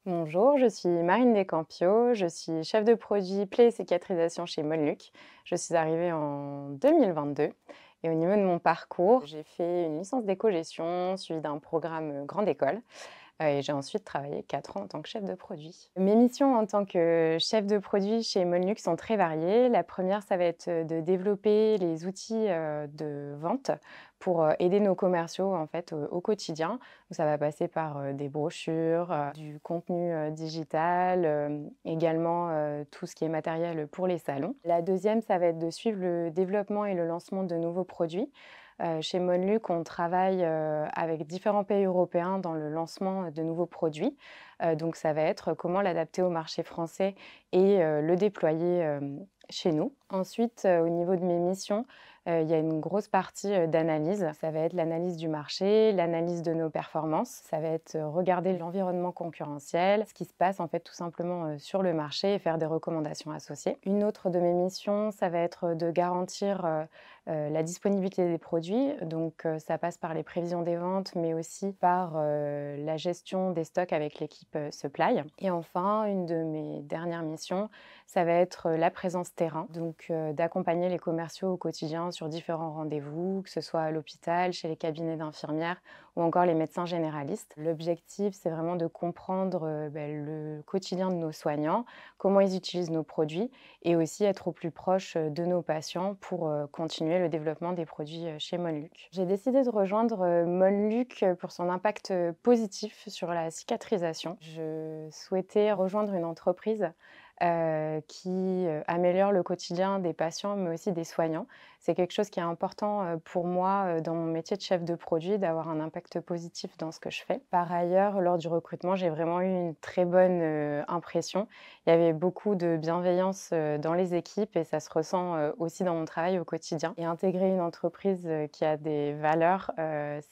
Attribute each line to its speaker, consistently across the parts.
Speaker 1: Bonjour, je suis Marine Descampios, je suis chef de produit plaies et cicatrisation chez Monluc. Je suis arrivée en 2022 et au niveau de mon parcours, j'ai fait une licence d'éco-gestion suivie d'un programme grande école et j'ai ensuite travaillé 4 ans en tant que chef de produit. Mes missions en tant que chef de produit chez Monluc sont très variées. La première, ça va être de développer les outils de vente pour aider nos commerciaux en fait au quotidien. Donc, ça va passer par des brochures, du contenu digital, également tout ce qui est matériel pour les salons. La deuxième, ça va être de suivre le développement et le lancement de nouveaux produits. Chez Monluc, on travaille avec différents pays européens dans le lancement de nouveaux produits. Donc ça va être comment l'adapter au marché français et le déployer chez nous. Ensuite, au niveau de mes missions, il y a une grosse partie d'analyse. Ça va être l'analyse du marché, l'analyse de nos performances. Ça va être regarder l'environnement concurrentiel, ce qui se passe en fait tout simplement sur le marché et faire des recommandations associées. Une autre de mes missions, ça va être de garantir la disponibilité des produits. Donc ça passe par les prévisions des ventes, mais aussi par la gestion des stocks avec l'équipe supply. Et enfin, une de mes dernières missions, ça va être la présence terrain, donc d'accompagner les commerciaux au quotidien sur différents rendez-vous, que ce soit à l'hôpital, chez les cabinets d'infirmières ou encore les médecins généralistes. L'objectif, c'est vraiment de comprendre le quotidien de nos soignants, comment ils utilisent nos produits et aussi être au plus proche de nos patients pour continuer le développement des produits chez Monluc. J'ai décidé de rejoindre Monluc pour son impact positif sur la cicatrisation. Je souhaitais rejoindre une entreprise qui améliore le quotidien des patients, mais aussi des soignants. C'est quelque chose qui est important pour moi dans mon métier de chef de produit, d'avoir un impact positif dans ce que je fais. Par ailleurs, lors du recrutement, j'ai vraiment eu une très bonne impression. Il y avait beaucoup de bienveillance dans les équipes et ça se ressent aussi dans mon travail au quotidien. Et intégrer une entreprise qui a des valeurs,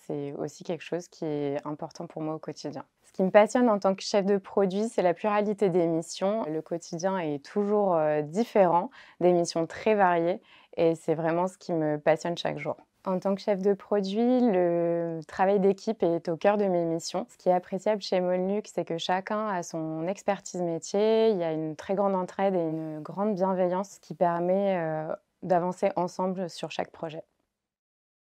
Speaker 1: c'est aussi quelque chose qui est important pour moi au quotidien. Ce qui me passionne en tant que chef de produit, c'est la pluralité des missions. Le quotidien est toujours différent, des missions très variées et c'est vraiment ce qui me passionne chaque jour. En tant que chef de produit, le travail d'équipe est au cœur de mes missions. Ce qui est appréciable chez Monluc, c'est que chacun a son expertise métier. Il y a une très grande entraide et une grande bienveillance qui permet d'avancer ensemble sur chaque projet.